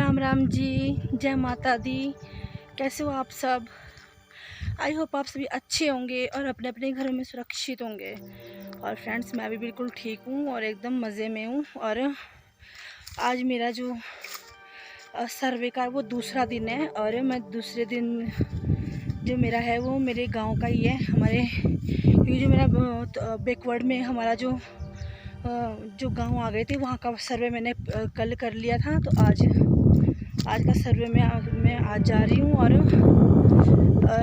राम राम जी, जय माता दी। कैसे हो आप सब? आई होप आप सभी अच्छे होंगे और अपने अपने घरों में सुरक्षित होंगे। और फ्रेंड्स, मैं भी बिल्कुल ठीक हूँ और एकदम मज़े में हूँ। और आज मेरा जो सर्वे का वो दूसरा दिन है और मैं दूसरे दिन जो मेरा है वो मेरे गांव का ही है। हमारे क्योंकि जो मेरा बैकवर्ड में हमारा जो गांव आ गए थे वहाँ का सर्वे मैंने कल कर लिया था। तो आज का सर्वे मैं आज जा रही हूँ और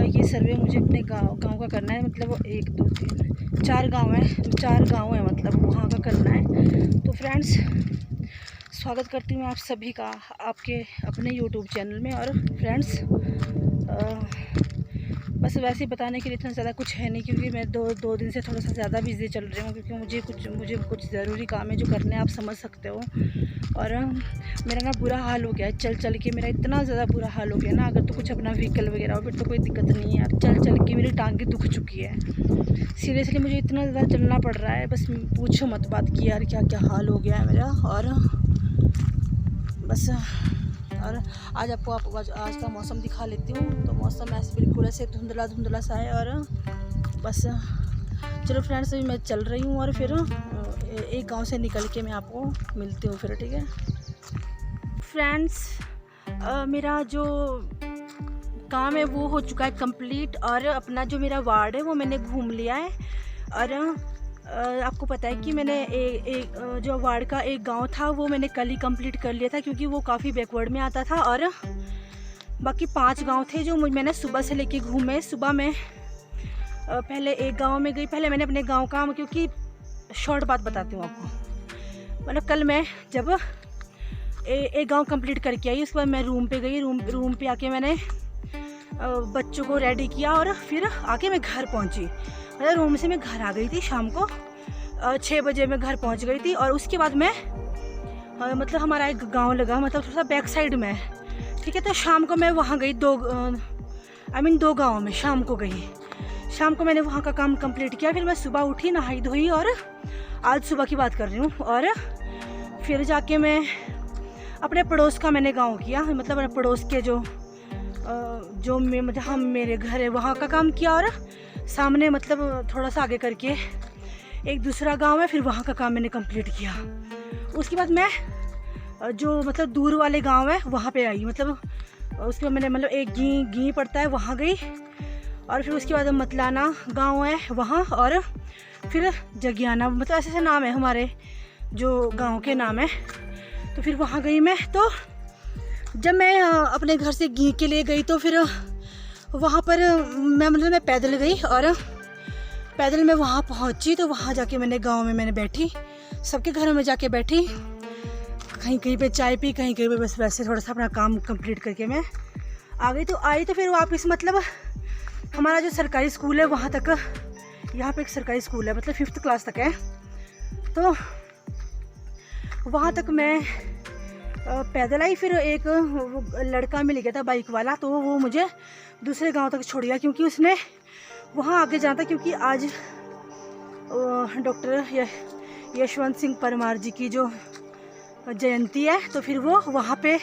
ये सर्वे मुझे अपने गांव का करना है। मतलब 1 2 3 4 गांव है मतलब वहाँ का करना है। तो फ्रेंड्स, स्वागत करती हूँ आप सभी का आपके अपने यूट्यूब चैनल में। और फ्रेंड्स, बस वैसे ही बताने के लिए इतना ज़्यादा कुछ है नहीं, क्योंकि मैं दो दिन से थोड़ा सा ज़्यादा बिजी चल रही हूँ, क्योंकि मुझे कुछ ज़रूरी काम है जो करने हैं, आप समझ सकते हो। और मेरा ना बुरा हाल हो गया है, चल के मेरा इतना ज़्यादा बुरा हाल हो गया ना। अगर तो कुछ अपना व्हीकल वगैरह हो फिर तो कोई दिक्कत नहीं है यार, चल के मेरी टांगें दुख चुकी है। सीरियसली मुझे इतना ज़्यादा चलना पड़ रहा है, बस पूछो मत बात की यार, क्या क्या हाल हो गया है मेरा। और बस, और आज आपको आज का मौसम दिखा लेती हूँ। तो मौसम ऐसे बिल्कुल ऐसे धुंधला सा है। और बस चलो फ्रेंड्स, अभी मैं चल रही हूँ और फिर एक गांव से निकल के मैं आपको मिलती हूँ फिर, ठीक है फ्रेंड्स। मेरा जो काम है वो हो चुका है कंप्लीट और अपना जो मेरा वार्ड है वो मैंने घूम लिया है। और आपको पता है कि मैंने जो वार्ड का एक गांव था वो मैंने कल ही कंप्लीट कर लिया था, क्योंकि वो काफ़ी बैकवर्ड में आता था। और बाकी 5 गांव थे जो मैंने सुबह से लेके घूमे। सुबह मैं पहले एक गांव में गई, पहले मैंने अपने गांव का, क्योंकि शॉर्ट बात बताती हूँ आपको। मतलब कल मैं जब एक गांव कंप्लीट करके आई, उसके बाद मैं रूम पे गई। रूम पे आके मैंने बच्चों को रेडी किया और फिर आके मैं घर पहुँची। मतलब रूम से मैं घर आ गई थी शाम को 6 बजे मैं घर पहुंच गई थी। और उसके बाद मैं मतलब हमारा एक गांव लगा, मतलब थोड़ा सा बैक साइड में, ठीक है। तो शाम को मैं वहाँ गई, 2 गाँव में शाम को गई। शाम को मैंने वहाँ का काम कंप्लीट किया। फिर मैं सुबह उठी, नहाई धोई, और आज सुबह की बात कर रही हूँ। और फिर जाके मैं अपने पड़ोस का मैंने गाँव किया, मतलब अपने पड़ोस के जो मतलब हम मेरे घर है वहाँ का काम किया। और सामने मतलब थोड़ा सा आगे करके एक दूसरा गांव है, फिर वहाँ का काम मैंने कंप्लीट किया। उसके बाद मैं जो मतलब दूर वाले गांव है वहाँ पे आई, मतलब उसके बाद मैंने मतलब एक गी पड़ता है वहाँ गई। और फिर उसके बाद मतलाना गांव है वहाँ, और फिर जगियाना, मतलब ऐसे नाम है हमारे जो गांव के नाम है। तो फिर वहाँ गई मैं। तो जब मैं अपने घर से गी के लिए गई तो फिर वहाँ पर मैं पैदल गई। और पैदल मैं वहाँ पहुँची, तो वहाँ जाके मैंने गांव में मैंने बैठी, सबके घरों में जाके बैठी, कहीं पे चाय पी, कहीं पे बस वैसे थोड़ा सा अपना काम कंप्लीट करके मैं आ गई। तो आई तो फिर वापस, मतलब हमारा जो सरकारी स्कूल है वहाँ तक, यहाँ पे एक सरकारी स्कूल है, मतलब 5th क्लास तक है। तो वहाँ तक मैं पैदल आई। फिर एक लड़का मिल गया था बाइक वाला, तो वो मुझे दूसरे गांव तक छोड़ गया, क्योंकि उसने वहाँ आगे जाना था, क्योंकि आज डॉक्टर यशवंत सिंह परमार जी की जो जयंती है। तो फिर वो वहाँ पे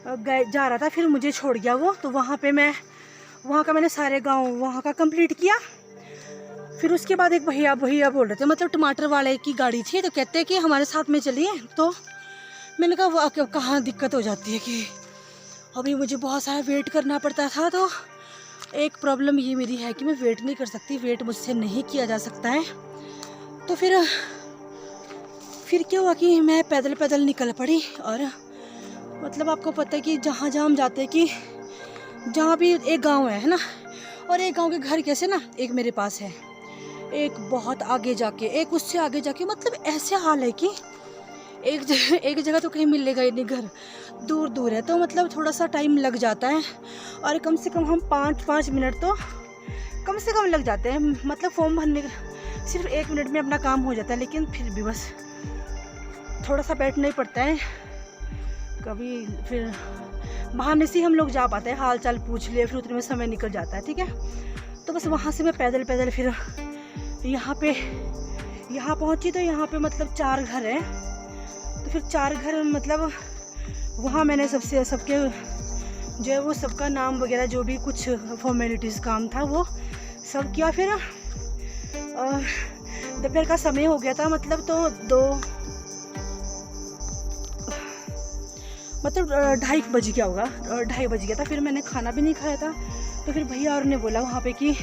जा रहा था, फिर मुझे छोड़ गया वो। तो वहाँ पे मैं वहाँ का मैंने सारे गांव वहाँ का कंप्लीट किया। फिर उसके बाद एक भैया बोल रहे थे, मतलब टमाटर वाले की गाड़ी थी, तो कहते कि हमारे साथ में चलिए। तो मैंने कहा वो कहाँ दिक्कत हो जाती है कि अभी मुझे बहुत सारा वेट करना पड़ता था। तो एक प्रॉब्लम ये मेरी है कि मैं वेट नहीं कर सकती, वेट मुझसे नहीं किया जा सकता है। तो फिर क्या हुआ कि मैं पैदल निकल पड़ी। और मतलब आपको पता है कि जहाँ हम जाते हैं कि जहाँ भी एक गांव है ना, और एक गांव के घर कैसे ना, एक मेरे पास है, एक बहुत आगे जाके, एक उससे आगे जाके, मतलब ऐसे हाल है कि एक जगह तो कहीं मिलेगा ही नहीं, घर दूर है। तो मतलब थोड़ा सा टाइम लग जाता है, और कम से कम हम 5 मिनट तो कम से कम लग जाते हैं। मतलब फॉर्म भरने सिर्फ 1 मिनट में अपना काम हो जाता है, लेकिन फिर भी बस थोड़ा सा बैठना ही पड़ता है कभी। फिर बहाने से हम लोग जा पाते हैं, हाल चाल पूछ लिए, फिर उतने में समय निकल जाता है, ठीक है। तो बस वहाँ से मैं पैदल फिर यहाँ पहुँची। तो यहाँ पे मतलब 4 घर हैं। तो फिर 4 घर मतलब वहाँ मैंने सबके जो है वो सबका नाम वगैरह जो भी कुछ फॉर्मेलिटीज़ काम था वो सब किया। फिर दोपहर का समय हो गया था, मतलब तो 2:30 बज गया होगा, 2:30 बज गया था। फिर मैंने खाना भी नहीं खाया था, तो फिर भैया और ने बोला वहाँ पे कि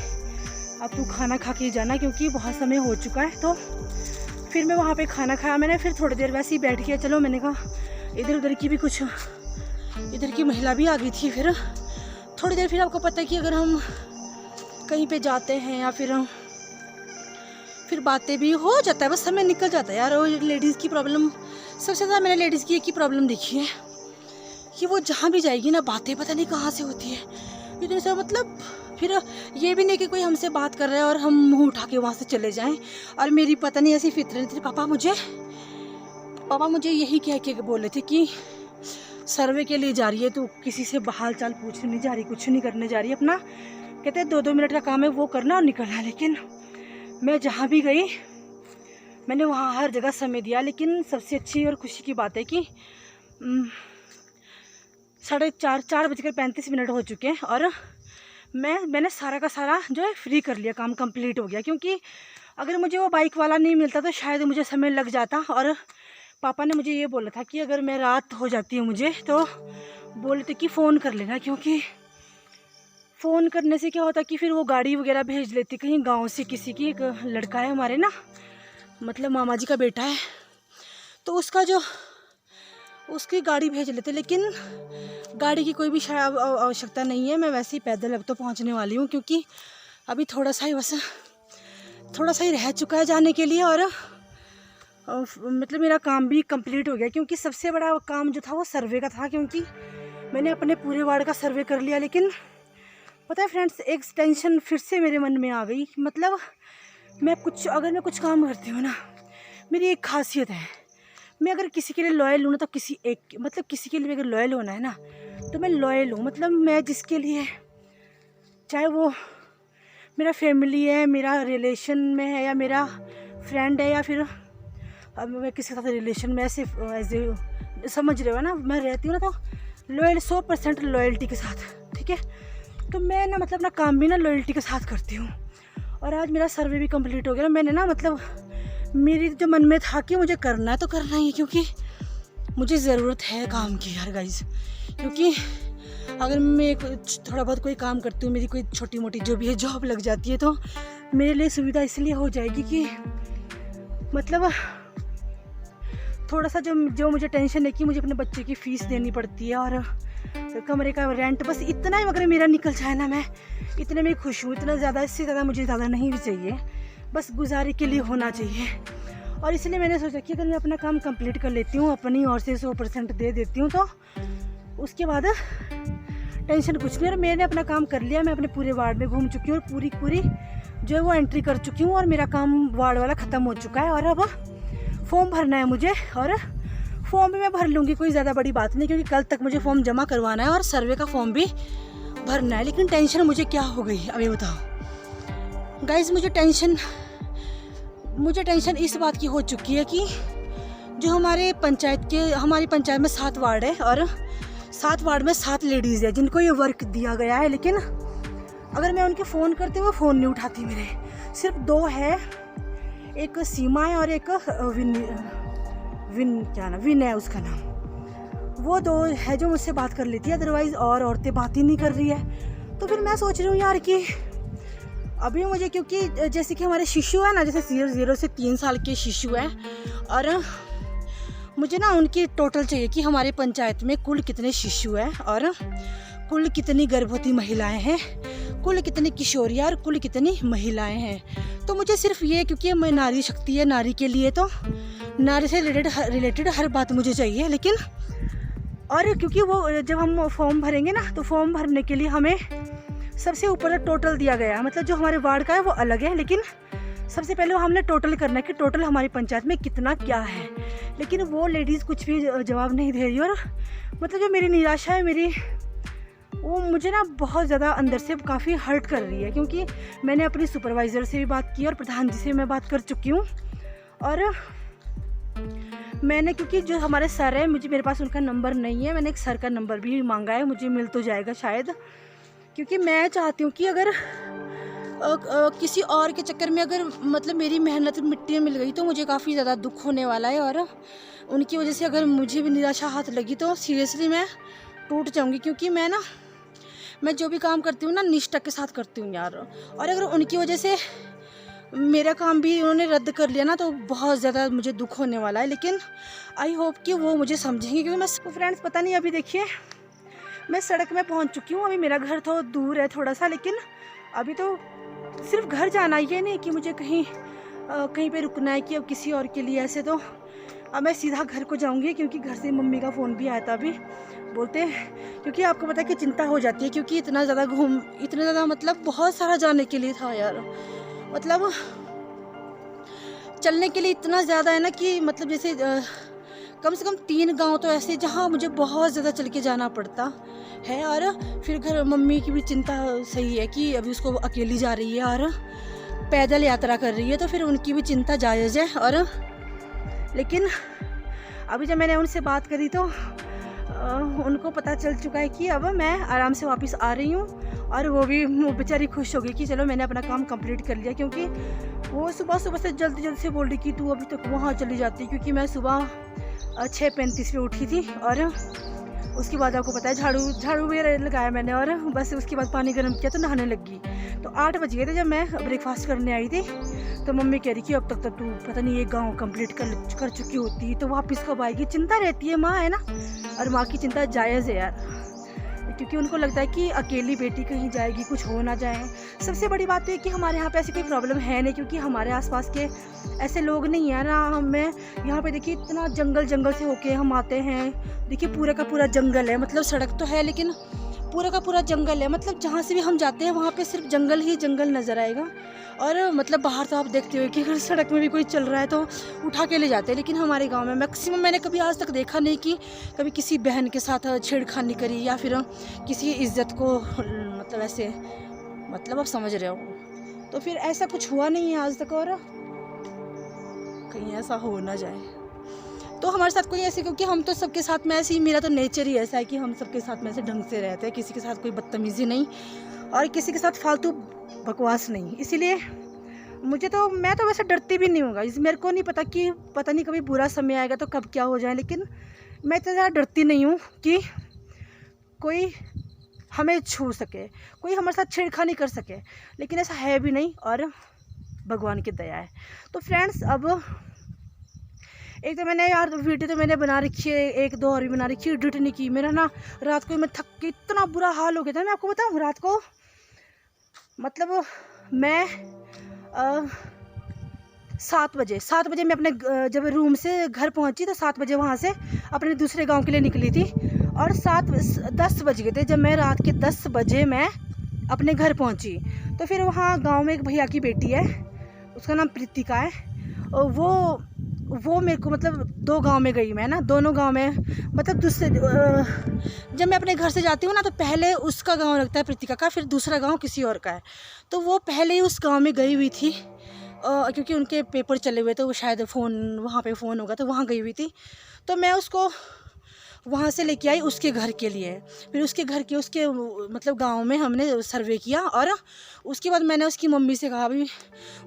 अब तू खाना खा के जाना क्योंकि बहुत समय हो चुका है। तो फिर मैं वहाँ पे खाना खाया मैंने। फिर थोड़ी देर वैसे ही बैठ के चलो, मैंने कहा इधर उधर की भी कुछ, इधर की महिला भी आ गई थी। फिर थोड़ी देर, फिर आपको पता है कि अगर हम कहीं पे जाते हैं या फिर बातें भी हो जाता है, बस समय निकल जाता है यार। और लेडीज़ की प्रॉब्लम, सबसे ज़्यादा मैंने लेडीज़ की एक ही प्रॉब्लम देखी है कि वो जहाँ भी जाएगी ना, बातें पता नहीं कहाँ से होती है इधर से। मतलब फिर ये भी नहीं कि कोई हमसे बात कर रहा है और हम मुँह उठा के वहाँ से चले जाएं। और मेरी पता नहीं ऐसी फितरत थी, पापा मुझे यही कह के बोले थे कि सर्वे के लिए जा रही है तो किसी से हाल चाल पूछने नहीं जा रही, कुछ नहीं करने जा रही है, अपना कहते हैं 2-2 मिनट का काम है वो करना और निकलना। लेकिन मैं जहाँ भी गई मैंने वहाँ हर जगह समय दिया। लेकिन सबसे अच्छी और खुशी की बात है कि 4:35 हो चुके हैं और मैंने सारा का सारा जो है फ्री कर लिया, काम कंप्लीट हो गया। क्योंकि अगर मुझे वो बाइक वाला नहीं मिलता तो शायद मुझे समय लग जाता। और पापा ने मुझे ये बोला था कि अगर मैं रात हो जाती है मुझे, तो बोले थे कि फ़ोन कर लेना, क्योंकि फ़ोन करने से क्या होता कि फिर वो गाड़ी वगैरह भेज लेती कहीं गांव से। किसी की एक लड़का है हमारे ना, मतलब मामा जी का बेटा है, तो उसकी गाड़ी भेज लेते। लेकिन गाड़ी की कोई भी शायद आवश्यकता नहीं है, मैं वैसे ही पैदल अब तो पहुंचने वाली हूँ, क्योंकि अभी थोड़ा सा ही रह चुका है जाने के लिए। और मतलब मेरा काम भी कंप्लीट हो गया, क्योंकि सबसे बड़ा काम जो था वो सर्वे का था। क्योंकि मैंने अपने पूरे वार्ड का सर्वे कर लिया। लेकिन पता है फ्रेंड्स, एक टेंशन फिर से मेरे मन में आ गई। मतलब अगर मैं कुछ काम करती हूँ ना, मेरी एक खासियत है, मैं अगर किसी के लिए लॉयल हूँ ना, तो किसी के लिए अगर लॉयल होना है ना, तो मैं लॉयल हूँ। मतलब मैं जिसके लिए, चाहे वो मेरा फैमिली है, मेरा रिलेशन में है, या मेरा फ्रेंड है, या फिर अब मैं किसी के साथ रिलेशन में ऐसे समझ रहे हो ना, मैं रहती हूँ ना तो लॉयल, 100% लॉयल्टी के साथ, ठीक है। तो मैं ना मतलब अपना काम भी ना लॉयल्टी के साथ करती हूँ। और आज मेरा सर्वे भी कंप्लीट हो गया। मैंने ना मतलब मेरी जो मन में था कि मुझे करना है तो करना ही है, क्योंकि मुझे ज़रूरत है काम की यार गाइस। क्योंकि अगर मैं थोड़ा बहुत कोई काम करती हूँ, मेरी कोई छोटी मोटी जो भी है जॉब लग जाती है, तो मेरे लिए सुविधा इसलिए हो जाएगी कि मतलब थोड़ा सा जो मुझे टेंशन है कि मुझे अपने बच्चे की फ़ीस देनी पड़ती है और कमरे का रेंट, बस इतना ही अगर मेरा निकल जाए ना, मैं इतने में खुश हूँ। इतना ज़्यादा, इससे ज़्यादा मुझे ज़्यादा नहीं भी चाहिए, बस गुजारे के लिए होना चाहिए। और इसलिए मैंने सोचा कि अगर मैं अपना काम कंप्लीट कर लेती हूँ, अपनी ओर से 100% दे देती हूँ, तो उसके बाद टेंशन कुछ नहीं। और मैंने अपना काम कर लिया, मैं अपने पूरे वार्ड में घूम चुकी हूँ और पूरी जो है वो एंट्री कर चुकी हूँ। और मेरा काम वार्ड वाला ख़त्म हो चुका है। और अब फॉर्म भरना है मुझे, और फॉर्म भी मैं भर लूँगी, कोई ज़्यादा बड़ी बात नहीं, क्योंकि कल तक मुझे फॉर्म जमा करवाना है और सर्वे का फॉर्म भी भरना है। लेकिन टेंशन मुझे क्या हो गई अभी बताओ गाइस। मुझे टेंशन इस बात की हो चुकी है कि जो हमारी पंचायत में 7 वार्ड है, और 7 वार्ड में 7 लेडीज़ है जिनको ये वर्क दिया गया है। लेकिन अगर मैं उनके फ़ोन करती हूँ, वो फ़ोन नहीं उठाती मेरे। सिर्फ 2 है, एक सीमा है और एक विन है उसका नाम। वो 2 है जो मुझसे बात कर लेती है, अदरवाइज़ और औरतें बात ही नहीं कर रही है। तो फिर मैं सोच रही हूँ यार कि अभी मुझे, क्योंकि जैसे कि हमारे शिशु है ना, जैसे 0 से 3 साल के शिशु है, और मुझे ना उनकी टोटल चाहिए कि हमारे पंचायत में कुल कितने शिशु हैं, और कुल कितनी गर्भवती महिलाएं हैं, कुल कितनी किशोरियाँ और कुल कितनी महिलाएं हैं। तो मुझे सिर्फ ये, क्योंकि मैं नारी शक्ति है, नारी के लिए तो नारी से रिलेटेड हर बात मुझे चाहिए। लेकिन और क्योंकि वो जब हम फॉर्म भरेंगे ना, तो फॉर्म भरने के लिए हमें सबसे ऊपर टोटल दिया गया है, मतलब जो हमारे वार्ड का है वो अलग है। लेकिन सबसे पहले हमने टोटल करना है कि टोटल हमारी पंचायत में कितना क्या है। लेकिन वो लेडीज़ कुछ भी जवाब नहीं दे रही। और मतलब जो मेरी निराशा है वो मुझे ना बहुत ज़्यादा अंदर से काफ़ी हर्ट कर रही है, क्योंकि मैंने अपनी सुपरवाइज़र से भी बात की और प्रधान जी से मैं बात कर चुकी हूँ। और मैंने, क्योंकि जो हमारे सर है, मेरे पास उनका नंबर नहीं है, मैंने एक सर का नंबर भी मांगा है, मुझे मिल तो जाएगा शायद, क्योंकि मैं चाहती हूँ कि अगर किसी और के चक्कर में अगर मतलब मेरी मेहनत मिट्टी में मिल गई तो मुझे काफ़ी ज़्यादा दुख होने वाला है, और उनकी वजह से अगर मुझे भी निराशा हाथ लगी तो सीरियसली मैं टूट जाऊँगी। क्योंकि मैं जो भी काम करती हूँ ना निष्ठा के साथ करती हूँ यार, और अगर उनकी वजह से मेरा काम भी उन्होंने रद्द कर लिया ना तो बहुत ज़्यादा मुझे दुख होने वाला है। लेकिन आई होप कि वो मुझे समझेंगे, क्योंकि मैं फ्रेंड्स पता नहीं, अभी देखिए मैं सड़क में पहुंच चुकी हूँ। अभी मेरा घर तो दूर है थोड़ा सा, लेकिन अभी तो सिर्फ घर जाना, ये नहीं कि मुझे कहीं पे रुकना है कि अब किसी और के लिए। ऐसे तो अब मैं सीधा घर को जाऊँगी, क्योंकि घर से मम्मी का फ़ोन भी आया था अभी, बोलते हैं, क्योंकि आपको पता है कि चिंता हो जाती है, क्योंकि इतना ज़्यादा मतलब बहुत सारा जाने के लिए था यार, मतलब चलने के लिए इतना ज़्यादा है ना कि मतलब जैसे कम से कम 3 गांव तो ऐसे जहां मुझे बहुत ज़्यादा चल के जाना पड़ता है। और फिर घर मम्मी की भी चिंता सही है कि अभी उसको अकेली जा रही है और पैदल यात्रा कर रही है, तो फिर उनकी भी चिंता जायज़ है। और लेकिन अभी जब मैंने उनसे बात करी तो उनको पता चल चुका है कि अब मैं आराम से वापस आ रही हूँ, और वो भी बेचारी खुश हो गई कि चलो मैंने अपना काम कंप्लीट कर लिया। क्योंकि वो सुबह से जल्दी से बोल रही कि तू अभी तक वहाँ चली जाती, क्योंकि मैं सुबह 6:35 पे उठी थी, और उसके बाद आपको पता है झाड़ू भी लगाया मैंने, और बस उसके बाद पानी गर्म किया तो नहाने लगी। तो 8 बज गए थे जब मैं ब्रेकफास्ट करने आई थी। तो मम्मी कह रही कि अब तक तो तू पता नहीं ये गांव कंप्लीट कर चुकी होती, तो वापस कब आएगी। चिंता रहती है, माँ है ना, और माँ की चिंता जायज़ है यार, क्योंकि उनको लगता है कि अकेली बेटी कहीं जाएगी, कुछ हो ना जाए। सबसे बड़ी बात तो है कि हमारे यहाँ पे ऐसी कोई प्रॉब्लम है नहीं, क्योंकि हमारे आसपास के ऐसे लोग नहीं है ना। हमें यहाँ पे देखिए इतना जंगल से होके हम आते हैं, देखिए पूरा का पूरा जंगल है, मतलब सड़क तो है लेकिन पूरा का पूरा जंगल है, मतलब जहाँ से भी हम जाते हैं वहाँ पे सिर्फ जंगल ही जंगल नज़र आएगा। और मतलब बाहर तो आप देखते हो कि अगर सड़क में भी कोई चल रहा है तो उठा के ले जाते हैं, लेकिन हमारे गांव में मैक्सिमम मैंने कभी आज तक देखा नहीं कि कभी किसी बहन के साथ छेड़खानी करी या फिर किसी इज्जत को मतलब ऐसे, मतलब आप समझ रहे हो। तो फिर ऐसा कुछ हुआ नहीं है आज तक, और कहीं ऐसा हो ना जाए तो हमारे साथ कोई ऐसे, क्योंकि हम तो सबके साथ में ऐसे ही, मेरा तो नेचर ही ऐसा है कि हम सबके साथ में ऐसे ढंग से रहते हैं, किसी के साथ कोई बदतमीज़ी नहीं और किसी के साथ फालतू बकवास नहीं। इसीलिए मैं तो वैसे डरती भी नहीं हूँ। मेरे को नहीं पता नहीं कभी बुरा समय आएगा तो कब क्या हो जाए, लेकिन मैं तो ज़्यादा डरती नहीं हूँ कि कोई हमें छू सके, कोई हमारे साथ छेड़खानी कर सके, लेकिन ऐसा है भी नहीं, और भगवान की दया है। तो फ्रेंड्स, अब एक तो मैंने यार वीडियो तो मैंने बना रखी है, 1-2 और भी बना रखी है, एडिट नहीं की। मेरा ना रात को मैं थक के इतना बुरा हाल हो गया था, मैं आपको बताऊँ। रात को मतलब मैं 7 बजे मैं अपने जब रूम से घर पहुंची तो 7 बजे वहाँ से अपने दूसरे गांव के लिए निकली थी, और 10 बज गए थे जब मैं रात के 10 बजे मैं अपने घर पहुंची। तो फिर वहाँ गांव में एक भैया की बेटी है, उसका नाम प्रीतिका है, और वो मेरे को मतलब 2 गांव में गई मैं ना, दोनों गांव में मतलब जब मैं अपने घर से जाती हूँ ना तो पहले उसका गांव लगता है प्रीतिका का, फिर दूसरा गांव किसी और का है। तो वो पहले ही उस गांव में गई हुई थी, क्योंकि उनके पेपर चले हुए थे, वो शायद वहाँ पे फ़ोन होगा तो वहाँ गई हुई थी। तो मैं उसको वहाँ से लेके आई उसके घर के लिए। फिर उसके मतलब गांव में हमने सर्वे किया, और उसके बाद मैंने उसकी मम्मी से कहा भी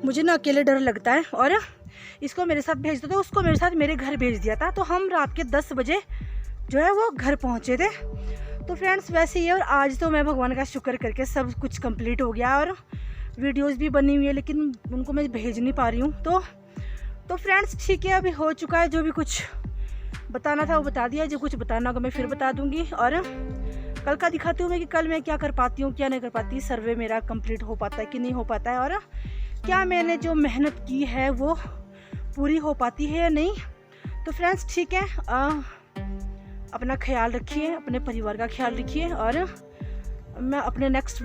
मुझे ना अकेले डर लगता है और इसको मेरे साथ भेज दो, तो उसको मेरे साथ मेरे घर भेज दिया था। तो हम रात के 10 बजे जो है वो घर पहुँचे थे। तो फ्रेंड्स वैसे ही है, और आज तो मैं भगवान का शुक्र करके सब कुछ कंप्लीट हो गया, और वीडियोस भी बनी हुई है, लेकिन उनको मैं भेज नहीं पा रही हूँ। तो फ्रेंड्स ठीक है, अभी हो चुका है, जो भी कुछ बताना था वो बता दिया, जो कुछ बताना होगा मैं फिर बता दूँगी। और कल का दिखाती हूँ मैं कि कल मैं क्या कर पाती हूँ, क्या नहीं कर पाती, सर्वे मेरा कंप्लीट हो पाता है कि नहीं हो पाता है, और क्या मैंने जो मेहनत की है वो पूरी हो पाती है या नहीं। तो फ्रेंड्स ठीक है, अपना ख्याल रखिए, अपने परिवार का ख्याल रखिए, और मैं अपने नेक्स्ट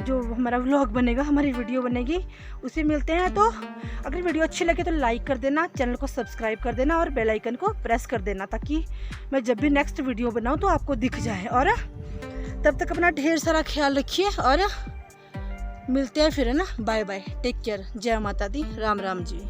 जो हमारा व्लॉग बनेगा, हमारी वीडियो बनेगी, उसे मिलते हैं। तो अगर वीडियो अच्छी लगे तो लाइक कर देना, चैनल को सब्सक्राइब कर देना और बेल आइकन को प्रेस कर देना, ताकि मैं जब भी नेक्स्ट वीडियो बनाऊं तो आपको दिख जाए। और तब तक अपना ढेर सारा ख्याल रखिए, और मिलते हैं फिर, है ना। बाय बाय, टेक केयर, जय माता दी, राम राम जी।